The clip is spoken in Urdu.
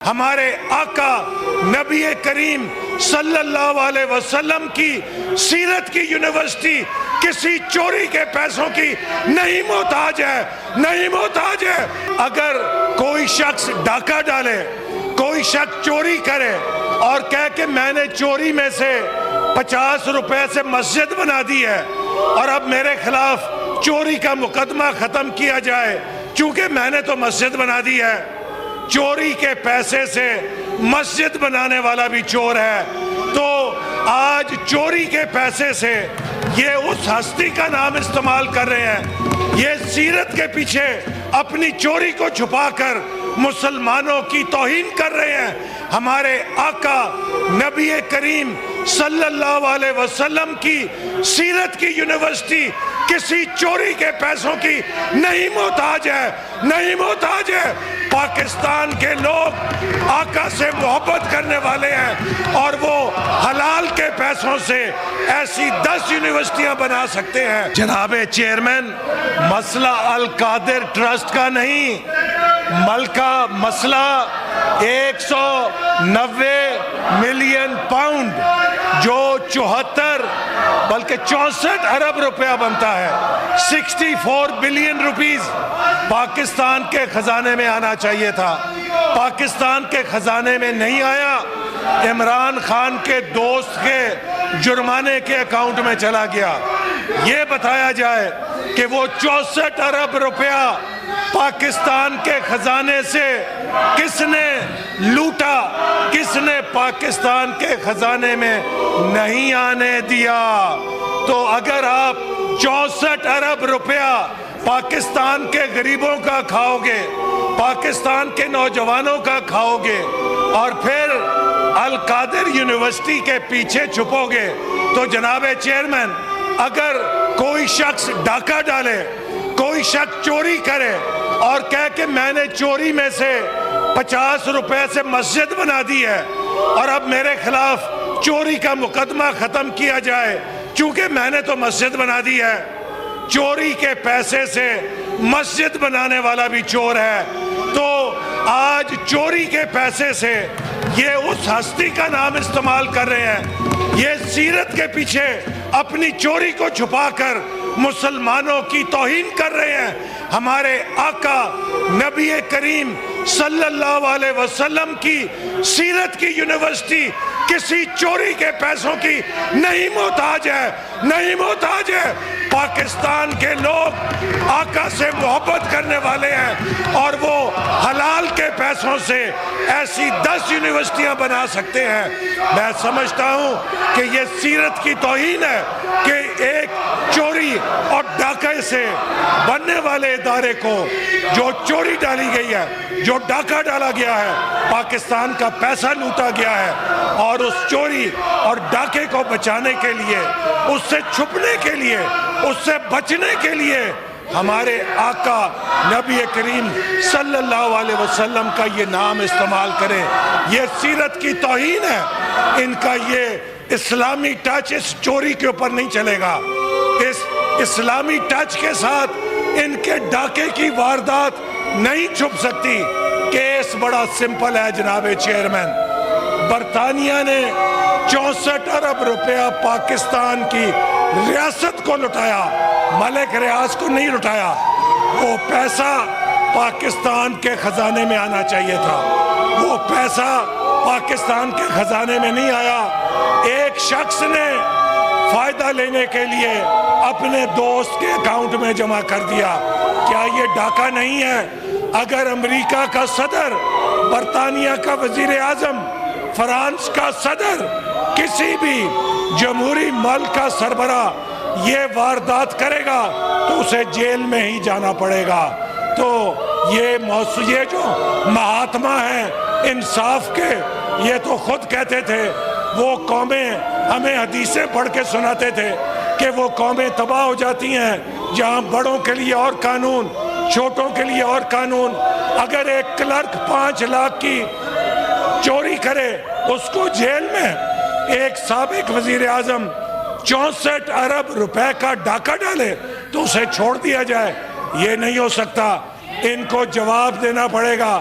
ہمارے آقا نبی کریم صلی اللہ علیہ وسلم کی سیرت کی یونیورسٹی کسی چوری کے پیسوں کی نہیں محتاج ہے، نہیں محتاج ہے۔ اگر کوئی شخص ڈاکہ ڈالے، کوئی شخص چوری کرے اور کہے کہ میں نے چوری میں سے 50 روپے سے مسجد بنا دی ہے اور اب میرے خلاف چوری کا مقدمہ ختم کیا جائے چونکہ میں نے تو مسجد بنا دی ہے، چوری کے پیسے سے مسجد بنانے والا بھی چور ہے۔ تو آج چوری کے پیسے سے یہ اس ہستی کا نام استعمال کر رہے ہیں، یہ سیرت کے پیچھے اپنی چوری کو چھپا کر مسلمانوں کی توہین کر رہے ہیں۔ ہمارے آقا نبی کریم صلی اللہ علیہ وسلم کی سیرت کی یونیورسٹی کسی چوری کے پیسوں کی نہیں محتاج ہے، نہیں محتاج ہے۔ پاکستان کے لوگ آقا سے محبت کرنے والے ہیں اور وہ حلال کے پیسوں سے ایسی 10 یونیورسٹیاں بنا سکتے ہیں۔ جناب چیئرمین، مسئلہ القادر ٹرسٹ کا نہیں، ملکہ مسئلہ 190 ملین پاؤنڈ جو 74 بلکہ 64 ارب روپیہ بنتا ہے، 64 بلین روپیز پاکستان کے خزانے میں آنا چاہیے تھا، پاکستان کے خزانے میں نہیں آیا، عمران خان کے دوست کے جرمانے کے اکاؤنٹ میں چلا گیا۔ یہ بتایا جائے کہ وہ 64 ارب روپیہ پاکستان کے خزانے سے کس نے لوٹا، کس نے پاکستان کے خزانے میں نہیں آنے دیا۔ تو اگر آپ 64 ارب روپیہ پاکستان کے غریبوں کا کھاؤ گے، پاکستان کے نوجوانوں کا کھاؤ گے اور پھر القادر یونیورسٹی کے پیچھے چھپو گے، تو جناب چیئرمین، اگر کوئی شخص ڈاکہ ڈالے، کوئی شخص چوری کرے اور کہے کہ میں نے چوری میں سے 50 روپے سے مسجد بنا دی ہے اور اب میرے خلاف چوری کا مقدمہ ختم کیا جائے چونکہ میں نے تو مسجد بنا دی ہے، چوری کے پیسے سے مسجد بنانے والا بھی چور ہے۔ تو آج چوری کے پیسے سے یہ اس ہستی کا نام استعمال کر رہے ہیں، یہ سیرت کے پیچھے اپنی چوری کو چھپا کر مسلمانوں کی توہین کر رہے ہیں۔ ہمارے آقا نبی کریم صلی اللہ علیہ وسلم کی سیرت کی یونیورسٹی کسی چوری کے پیسوں کی نہیں محتاج ہے، نہیں محتاج ہے۔ پاکستان کے لوگ آقا سے محبت کرنے والے ہیں اور وہ حلال کے پیسوں سے ایسی 10 یونیورسٹیاں بنا سکتے ہیں۔ میں سمجھتا ہوں کہ یہ سیرت کی توہین ہے کہ ایک چوری اور ڈاکے سے بننے والے ادارے کو جو چوری ڈالی گئی ہے، جو ڈاکہ ڈالا گیا ہے، پاکستان کا پیسہ لوٹا گیا ہے اور اس چوری اور ڈاکے کو بچانے کے لیے، اس سے چھپنے کے لیے، اس سے بچنے کے لیے ہمارے آقا نبی کریم صلی اللہ علیہ وسلم کا یہ نام استعمال کریں۔ یہ سیرت کی توہین ہے، ان کا یہ اسلامی ٹچ اس چوری کے اوپر نہیں چلے گا۔ اس اسلامی ٹچ کے ساتھ ان کے ڈاکے کی واردات نہیں چھپ سکتی۔ کیس بڑا سمپل ہے جناب چیئرمین، برطانیہ نے 64 ارب روپیہ پاکستان کی ریاست کو لٹایا، ملک ریاض کو نہیں لٹایا۔ وہ پیسہ پاکستان کے خزانے میں آنا چاہیے تھا، وہ پیسہ پاکستان کے خزانے میں نہیں آیا۔ ایک شخص نے فائدہ لینے کے لیے اپنے دوست کے اکاؤنٹ میں جمع کر دیا۔ کیا یہ ڈاکہ نہیں ہے؟ اگر امریکہ کا صدر، برطانیہ کا وزیر اعظم، فرانس کا صدر، کسی بھی جمہوری ملک کا سربراہ یہ واردات کرے گا تو اسے جیل میں ہی جانا پڑے گا۔ تو یہ جو مہاتما ہیں انصاف کے، یہ تو خود کہتے تھے، وہ قومیں ہمیں حدیثیں پڑھ کے سناتے تھے کہ وہ قومیں تباہ ہو جاتی ہیں جہاں بڑوں کے لیے اور قانون، چھوٹوں کے لیے اور قانون۔ اگر ایک کلرک 5 لاکھ کی چوری کرے اس کو جیل میں، ایک سابق وزیر اعظم 64 ارب روپے کا ڈاکہ ڈالے تو اسے چھوڑ دیا جائے؟ یہ نہیں ہو سکتا، ان کو جواب دینا پڑے گا۔